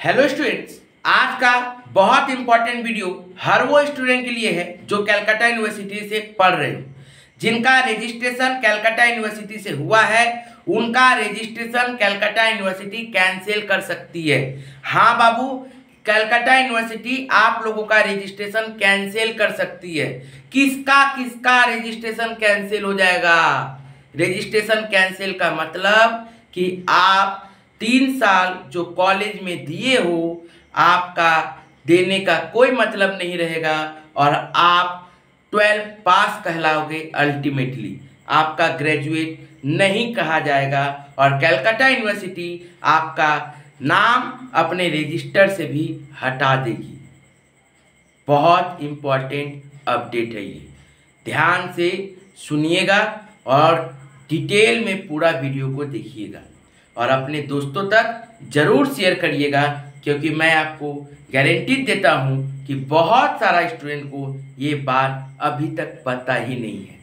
Hello students, आज का बहुत इंपॉर्टेंट वीडियो हर वो स्टूडेंट के लिए है जो कलकत्ता यूनिवर्सिटी से पढ़ रहे हो। जिनका रजिस्ट्रेशन कलकत्ता यूनिवर्सिटी से हुआ है उनका रजिस्ट्रेशन कलकत्ता यूनिवर्सिटी कैंसिल कर सकती है। हाँ बाबू, कलकत्ता यूनिवर्सिटी आप लोगों का रजिस्ट्रेशन कैंसिल कर सकती है। किसका किसका रजिस्ट्रेशन कैंसिल हो जाएगा? रजिस्ट्रेशन कैंसिल का मतलब कि आप 3 साल जो कॉलेज में दिए हो आपका देने का कोई मतलब नहीं रहेगा और आप 12 पास कहलाओगे। अल्टीमेटली आपका ग्रेजुएट नहीं कहा जाएगा और कलकत्ता यूनिवर्सिटी आपका नाम अपने रजिस्टर से भी हटा देगी। बहुत इम्पोर्टेंट अपडेट है ये, ध्यान से सुनिएगा और डिटेल में पूरा वीडियो को देखिएगा और अपने दोस्तों तक जरूर शेयर करिएगा, क्योंकि मैं आपको गारंटी देता हूं कि बहुत सारा स्टूडेंट को ये बात अभी तक पता ही नहीं है।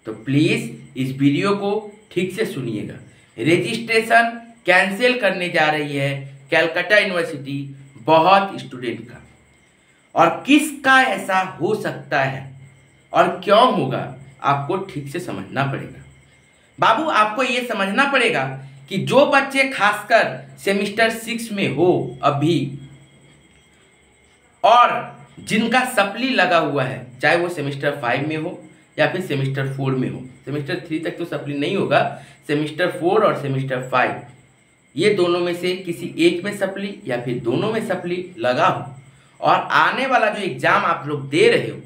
तो प्लीज़ इस वीडियो को ठीक से सुनिएगा। रजिस्ट्रेशन कैंसिल करने जा रही है कलकत्ता यूनिवर्सिटी बहुत स्टूडेंट का, और किसका ऐसा हो सकता है और क्यों होगा आपको ठीक से समझना पड़ेगा। बाबू, आपको ये समझना पड़ेगा कि जो बच्चे खासकर सेमेस्टर 6 में हो अभी और जिनका सप्ली लगा हुआ है, चाहे वो सेमेस्टर 5 में हो या फिर सेमेस्टर 4 में हो। सेमेस्टर 3 तक तो सप्ली नहीं होगा, सेमेस्टर 4 और सेमेस्टर 5 ये दोनों में से किसी एक में सप्ली या फिर दोनों में सप्ली लगा हो और आने वाला जो एग्ज़ाम आप लोग दे रहे हो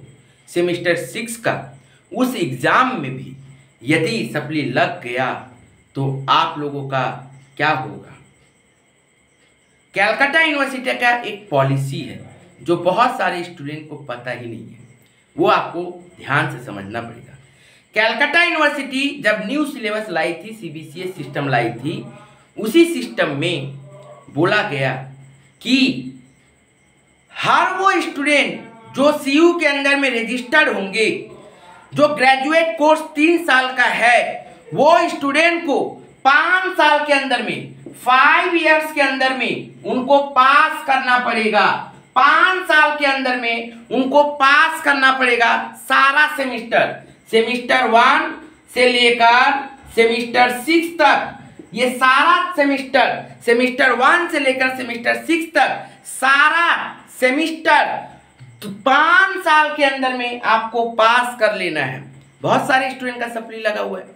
सेमेस्टर 6 का, उस एग्ज़ाम में भी यदि सप्ली लग गया तो आप लोगों का क्या होगा? कलकत्ता यूनिवर्सिटी का एक पॉलिसी है जो बहुत सारे स्टूडेंट को पता ही नहीं है, वो आपको ध्यान से समझना पड़ेगा। कलकत्ता यूनिवर्सिटी जब न्यू सिलेबस लाई थी, सीबीएसई सिस्टम लाई थी, उसी सिस्टम में बोला गया कि हर वो स्टूडेंट जो सीयू के अंदर में रजिस्टर्ड होंगे, जो ग्रेजुएट कोर्स 3 साल का है, वो स्टूडेंट को 5 साल के अंदर में 5 इयर्स के अंदर में उनको पास करना पड़ेगा। 5 साल के अंदर में उनको पास करना पड़ेगा सारा सेमेस्टर, सेमेस्टर 1 से लेकर सेमेस्टर 6 तक। ये सारा सेमेस्टर, सेमेस्टर 1 से लेकर सेमेस्टर 6 तक सारा सेमेस्टर 5 साल के अंदर में आपको पास कर लेना है। बहुत सारे स्टूडेंट का सप्ली लगा हुआ है।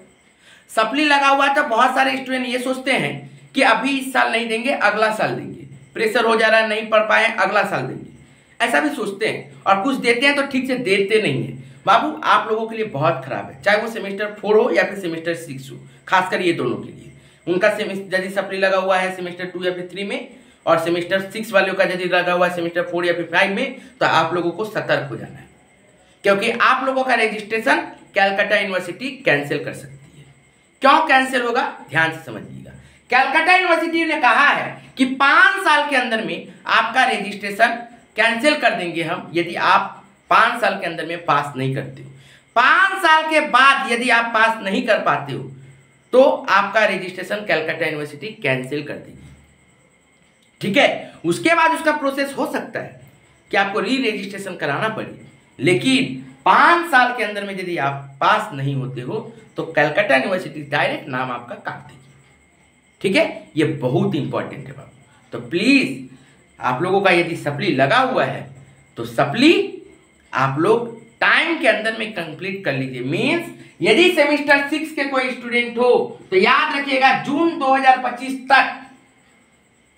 सप्ली लगा हुआ है तो बहुत सारे स्टूडेंट ये सोचते हैं कि अभी इस साल नहीं देंगे, अगला साल देंगे। प्रेशर हो जा रहा है, नहीं पढ़ पाए, अगला साल देंगे, ऐसा भी सोचते हैं। और कुछ देते हैं तो ठीक से देते नहीं है। बाबू, आप लोगों के लिए बहुत खराब है, चाहे वो सेमेस्टर 4 हो या फिर सेमेस्टर 6 हो, खासकर ये दोनों के लिए। उनका यदि सप्ली लगा हुआ है सेमेस्टर 2 या फिर 3 में और सेमेस्टर 6 वालों का यदि लगा हुआ है सेमेस्टर 4 या फिर 5 में, तो आप लोगों को सतर्क हो जाना है, क्योंकि आप लोगों का रजिस्ट्रेशन कलकत्ता यूनिवर्सिटी कैंसिल कर सकती है। क्यों कैंसिल होगा, ध्यान से समझिएगा। कलकत्ता यूनिवर्सिटी ने कहा है कि 5 साल के अंदर में आपका रजिस्ट्रेशन कैंसिल कर देंगे हम, यदि आप 5 साल के अंदर में पास नहीं करते हो। 5 साल के बाद यदि आप पास नहीं कर पाते हो तो आपका रजिस्ट्रेशन कलकत्ता यूनिवर्सिटी कैंसिल कर देगी। ठीक है, उसके बाद उसका प्रोसेस हो सकता है कि आपको री रजिस्ट्रेशन कराना पड़े, लेकिन 5 साल के अंदर में यदि आप पास नहीं होते हो तो कलकत्ता यूनिवर्सिटी डायरेक्ट नाम आपका काट देगी। ठीक है, ये बहुत इंपॉर्टेंट है बाबू। तो प्लीज आप लोगों का यदि सप्ली लगा हुआ है तो सप्ली आप लोग टाइम के अंदर में कंप्लीट कर लीजिए। मीन्स यदि सेमेस्टर 6 के कोई स्टूडेंट हो तो याद रखिएगा जून 2025 तक,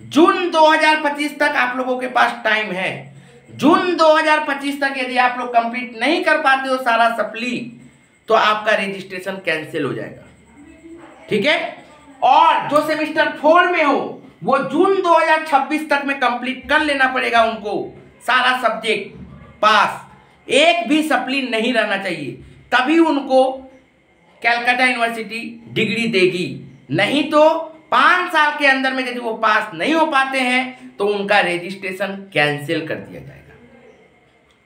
जून 2025 तक आप लोगों के पास टाइम है। जून 2025 तक यदि आप लोग कंप्लीट नहीं कर पाते हो सारा सप्ली तो आपका रजिस्ट्रेशन कैंसिल हो जाएगा। ठीक है, और जो सेमेस्टर 4 में हो वो जून 2026 तक में कंप्लीट कर लेना पड़ेगा उनको सारा सब्जेक्ट पास, एक भी सप्ली नहीं रहना चाहिए, तभी उनको कलकत्ता यूनिवर्सिटी डिग्री देगी। नहीं तो 5 साल के अंदर में यदि वो पास नहीं हो पाते हैं तो उनका रजिस्ट्रेशन कैंसिल कर दिया जाएगा।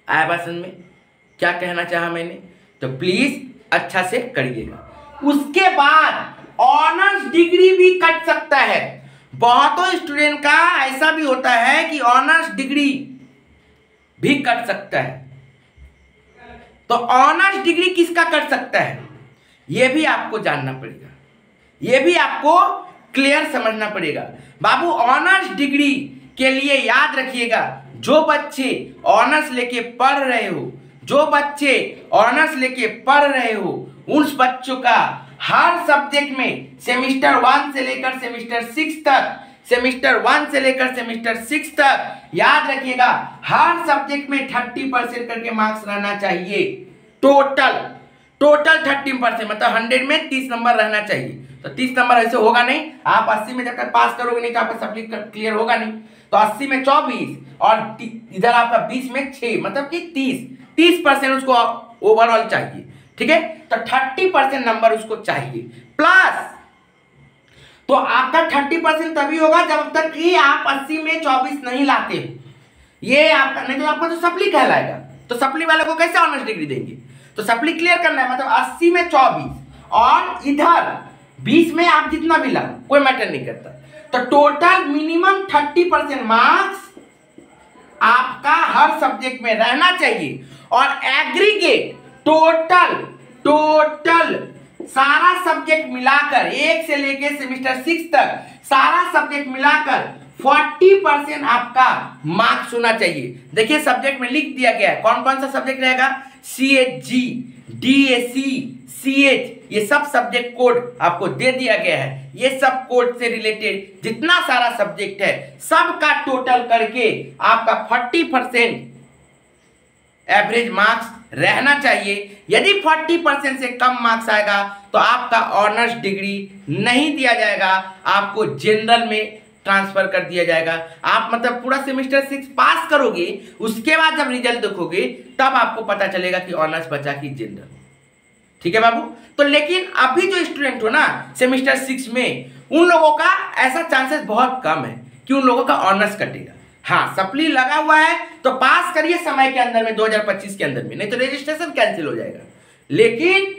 आया बात समझ में क्या कहना चाहा मैंने? तो प्लीज अच्छा से करिएगा। उसके बाद ऑनर्स डिग्री भी कट सकता है। बहुतों स्टूडेंट का ऐसा भी होता है कि ऑनर्स डिग्री भी कट सकता है। तो ऑनर्स डिग्री किसका कट सकता है यह भी आपको जानना पड़ेगा, यह भी आपको क्लियर समझना पड़ेगा। बाबू ऑनर्स डिग्री के लिए याद रखिएगा, जो बच्चे ऑनर्स लेके पढ़ रहे हो, जो बच्चे ऑनर्स लेके पढ़ रहे हो, उन बच्चों का हर सब्जेक्ट में सेमेस्टर 1 से लेकर सेमेस्टर 6 तक, सेमेस्टर 1 से लेकर सेमेस्टर 6 तक याद रखिएगा, हर सब्जेक्ट में 30% करके मार्क्स रहना चाहिए। टोटल 30% मतलब 100 में 30 नंबर रहना चाहिए। तो 30 नंबर ऐसे होगा नहीं, आप 80 में जब तक पास करोगे नहीं तो आपका सप्ली क्लियर होगा नहीं। तो 80 में 24 और इधर आपका 20 में 6 मतलब कि 30% उसको ओवरऑल चाहिए। ठीक है, तो 30% नंबर उसको चाहिए प्लस। तो आपका 30% तभी होगा जब तक कि आप 80 में 24 नहीं लाते हो, ये आपका नहीं तो आपका तो सप्ली कहलाएगा। तो सप्ली वाले को कैसे ऑनर्स डिग्री देंगे? तो सप्ली क्लियर करना है, मतलब 80 में 24 और इधर 20 में आप जितना भी लाओ कोई मैटर नहीं करता। तो टोटल मिनिमम 30% मार्क्स आपका हर सब्जेक्ट में रहना चाहिए और एग्रीगेट टोटल सारा सब्जेक्ट मिलाकर 1 से लेकर सेमेस्टर 6 तक सारा सब्जेक्ट मिलाकर 40% आपका मार्क्स होना चाहिए। देखिए सब्जेक्ट में लिख दिया गया है कौन कौन सा सब्जेक्ट रहेगा, CHG, DAC, CH, ये सब सब्जेक्ट कोड आपको दे दिया गया है। ये सब कोड से रिलेटेड जितना सारा सब्जेक्ट है सबका टोटल करके आपका 40% एवरेज मार्क्स रहना चाहिए। यदि 40% से कम मार्क्स आएगा तो आपका ऑनर्स डिग्री नहीं दिया जाएगा, आपको जनरल में ट्रांसफर कर दिया जाएगा। आप मतलब पूरा सेमेस्टर 6 पास करोगे, उसके बाद जब रिजल्ट देखोगे तब आपको पता चलेगा कि ऑनर्स बचा कि जनरल। ठीक है बाबू। तो लेकिन अभी जो स्टूडेंट हो ना सेमेस्टर 6 में, उन लोगों का ऐसा चांसेस बहुत कम है कि उन लोगों का ऑनर्स कटेगा। हाँ सप्ली लगा हुआ है तो पास करिए समय के अंदर में, 2025 के अंदर में, नहीं तो रजिस्ट्रेशन कैंसिल हो जाएगा। लेकिन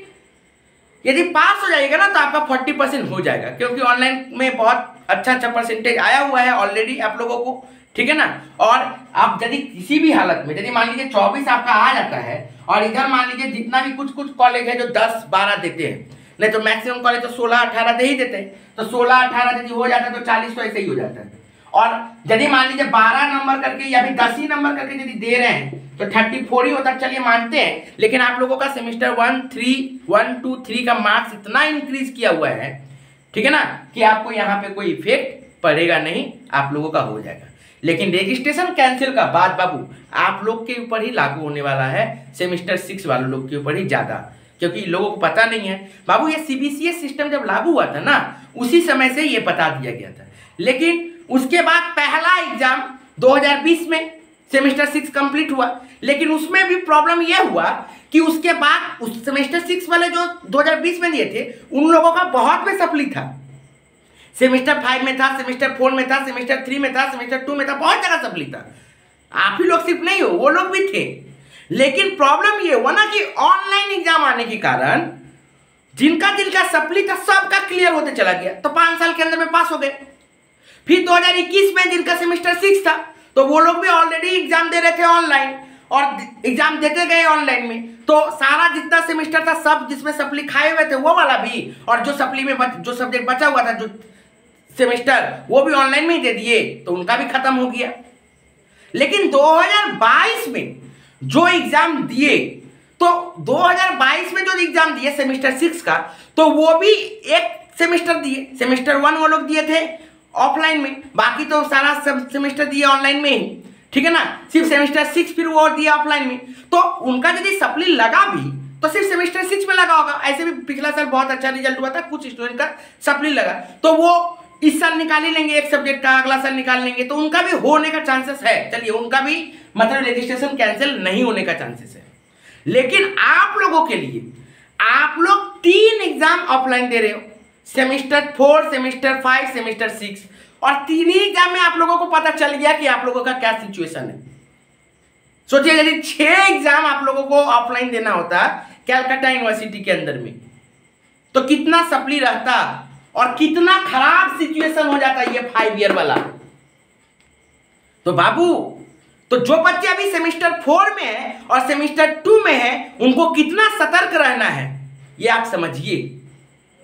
यदि पास हो जाएगा ना तो आपका 40% हो जाएगा, क्योंकि ऑनलाइन में बहुत अच्छा परसेंटेज आया हुआ है ऑलरेडी आप लोगों को। ठीक है ना। और आप यदि किसी भी हालत में यदि मान लीजिए 24 आपका आ जाता है और इधर मान लीजिए जितना भी कुछ कॉलेज है जो 10-12 देते हैं, नहीं तो मैक्सिमम कॉलेज तो 16-18 दे ही देते हैं, तो 16-18 यदि हो जाता है तो 40 तो ऐसे ही हो जाता है। और यदि मान लीजिए 12 नंबर करके या फिर 10 ही नंबर करके यदि दे रहे हैं तो 34 ही होता, चलिए मानते हैं। लेकिन आप लोगों का सेमेस्टर 1, 2, 3 का मार्क्स इतना इंक्रीज किया हुआ है, ठीक है ना, कि आपको यहाँ पे कोई इफेक्ट पड़ेगा नहीं, आप लोगों का हो जाएगा। लेकिन रजिस्ट्रेशन कैंसिल का बाद बाबू आप लोग के ऊपर ही लागू होने वाला है, सेमेस्टर 6 वाले लोग के ऊपर ही ज्यादा, क्योंकि लोगों को पता नहीं है बाबू। ये CBCS सिस्टम जब लागू हुआ था ना उसी समय से ये बता दिया गया था। लेकिन उसके बाद पहला एग्जाम 2020 में सेमेस्टर 6 कंप्लीट हुआ, लेकिन उसमें भी प्रॉब्लम यह हुआ कि उसके बाद उस सेमेस्टर 6 वाले जो 2020 में दिए थे उन लोगों का बहुत में सप्ली था। सेमेस्टर 5 में था, सेमेस्टर 4 में था, सेमेस्टर 3 में था, सेमेस्टर 2 में था, बहुत जगह सप्ली था। आप ही लोग सिर्फ नहीं हो, वो लोग भी थे। लेकिन प्रॉब्लम ये हुआ ना कि ऑनलाइन एग्जाम आने के कारण जिनका सप्ली था सबका क्लियर होते चला गया, तो 5 साल के अंदर में पास हो गए। फिर 2021 में जिनका सेमेस्टर 6 था तो वो लोग भी ऑलरेडी एग्जाम दे रहे थे ऑनलाइन, और एग्जाम देते गए ऑनलाइन में, तो सारा जितना सेमेस्टर था सब जिसमें सप्ली खाए हुए थे वो वाला भी, और जो सप्ली में जो सब्जेक्ट बचा हुआ था जो सेमेस्टर वो भी ऑनलाइन में ही दे दिए, तो उनका भी खत्म हो गया। लेकिन 2022 में जो एग्जाम दिए, तो 2022 में जो एग्जाम दिए सेमेस्टर 6 का, तो वो भी एक सेमेस्टर दिए। सेमेस्टर 1 वो लोग दिए थे ऑफलाइन में, बाकी तो सारा सब सेमेस्टर दिए ऑनलाइन में ही, ठीक है ना। सिर्फ सेमेस्टर 6 फिर वो दिया ऑफलाइन में, तो उनका यदि सप्ली लगा भी तो सिर्फ सेमेस्टर 6 में लगा होगा। ऐसे भी पिछला साल बहुत अच्छा रिजल्ट हुआ था, कुछ स्टूडेंट का सप्ली लगा, तो वो इस साल निकाल ही लेंगे एक सब्जेक्ट का, अगला साल निकाल लेंगे, तो उनका भी होने का चांसेस है। चलिए उनका भी मतलब रजिस्ट्रेशन कैंसिल नहीं होने का चांसेस है। लेकिन आप लोगों के लिए आप लोग 3 एग्जाम ऑफलाइन दे रहे हो, सेमेस्टर 4, सेमेस्टर 5, सेमेस्टर 6, और 3 ही एग्जाम में आप लोगों को पता चल गया कि आप लोगों का क्या सिचुएशन है। सोचिए यदि 6 एग्जाम आप लोगों को ऑफलाइन देना होता कैलकाटा यूनिवर्सिटी के अंदर में, तो कितना सप्ली रहता और कितना खराब सिचुएशन हो जाता है ये 5 ईयर वाला। तो बाबू, तो जो बच्चे अभी सेमेस्टर 4 में है और सेमेस्टर 2 में है, उनको कितना सतर्क रहना है ये आप समझिए।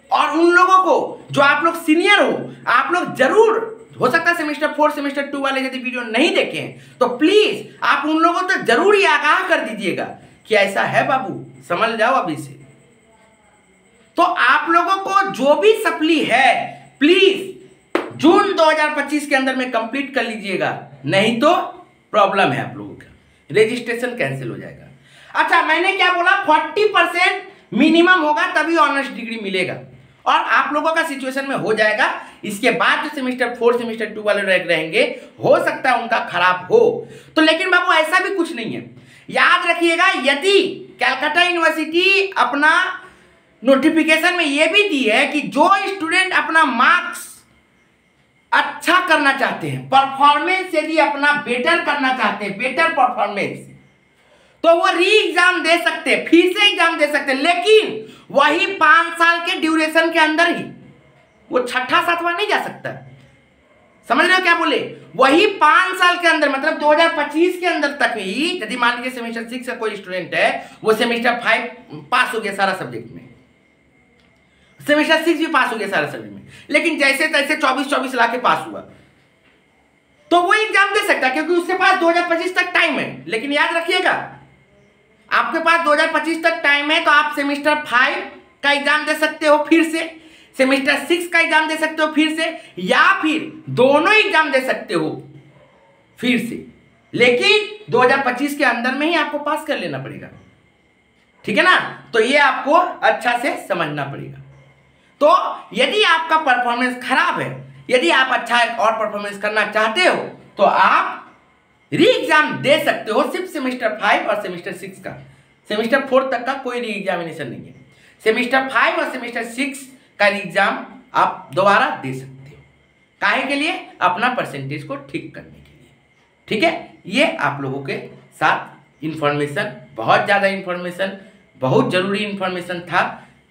और उन लोगों को जो आप लोग सीनियर हो, आप लोग जरूर, हो सकता है सेमेस्टर 4 सेमेस्टर 2 वाले यदि वीडियो नहीं देखें तो प्लीज आप उन लोगों तक जरूर ये आगाह कर दीजिएगा कि ऐसा है बाबू, समझ जाओ अभी से। तो आप लोगों को जो भी सप्ली है प्लीज जून 2025 के अंदर में कंप्लीट कर लीजिएगा, नहीं तो प्रॉब्लम है आप लोगों का, रजिस्ट्रेशन कैंसिल हो जाएगा। अच्छा, मैंने क्या बोला, 40% मिनिमम होगा तभी ऑनर्स डिग्री मिलेगा, और आप लोगों का सिचुएशन में हो जाएगा। इसके बाद जो सेमेस्टर 4 सेमेस्टर 2 वाले रहेंगे, हो सकता है उनका खराब हो। तो लेकिन बाबू ऐसा भी कुछ नहीं है, याद रखिएगा। यदि कलकत्ता यूनिवर्सिटी अपना नोटिफिकेशन में यह भी दी है कि जो स्टूडेंट अपना मार्क्स अच्छा करना चाहते हैं, परफॉर्मेंस यदि अपना बेटर करना चाहते हैं, बेटर परफॉर्मेंस, तो वो री एग्जाम दे सकते हैं, फिर से एग्जाम दे सकते हैं, लेकिन वही 5 साल के ड्यूरेशन के अंदर ही, वो 6ठा 7वां नहीं जा सकता। समझ रहे हो क्या बोले? वही 5 साल के अंदर, मतलब 2025 के अंदर तक ही, यदि मान लीजिए सेमेस्टर 6 का कोई स्टूडेंट है, वो सेमेस्टर 5 पास हो गया सारा सब्जेक्ट में, सेमेस्टर 6 भी पास हो गया सारा सब्जेक्ट में, लेकिन जैसे तैसे 24 ला के पास हुआ, तो वो एग्जाम दे सकता है, क्योंकि उसके पास 2025 तक टाइम है। लेकिन याद रखिएगा, आपके पास 2025 तक टाइम है, तो आप सेमेस्टर 5 का एग्जाम दे सकते हो फिर से, सेमेस्टर 6 का एग्जाम दे सकते हो फिर से, या फिर दोनों एग्जाम दे सकते हो फिर से, लेकिन 2025 के अंदर में ही आपको पास कर लेना पड़ेगा। ठीक है ना? तो ये आपको अच्छा से समझना पड़ेगा। तो यदि आपका परफॉर्मेंस खराब है, यदि आप अच्छा और परफॉर्मेंस करना चाहते हो, तो आप री एग्जाम दे सकते हो, सिर्फ सेमेस्टर 5 और सेमेस्टर 6 का। सेमेस्टर 4 तक का कोई री एग्जामिनेशन नहीं है। सेमेस्टर 5 और सेमेस्टर 6 का री एग्जाम आप दोबारा दे सकते हो। काहे के लिए? अपना परसेंटेज को ठीक करने के लिए। ठीक है? ये आप लोगों के साथ इंफॉर्मेशन, बहुत ज़्यादा इंफॉर्मेशन, बहुत ज़रूरी इंफॉर्मेशन था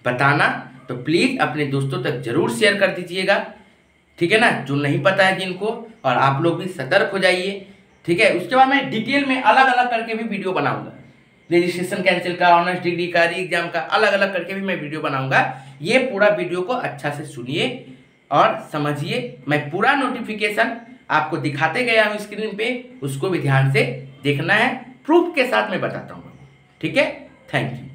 बताना, तो प्लीज़ अपने दोस्तों तक जरूर शेयर कर दीजिएगा। ठीक है ना? जो नहीं पता है जिनको, और आप लोग भी सतर्क हो जाइए। ठीक है? उसके बाद मैं डिटेल में अलग अलग करके भी वीडियो बनाऊंगा, रजिस्ट्रेशन कैंसिल का, ऑनर्स डिग्री का, री एग्जाम का, अलग अलग करके भी मैं वीडियो बनाऊंगा। ये पूरा वीडियो को अच्छा से सुनिए और समझिए। मैं पूरा नोटिफिकेशन आपको दिखाते गया हूँ स्क्रीन पे, उसको भी ध्यान से देखना है, प्रूफ के साथ मैं बताता हूँ। ठीक है? Thank you.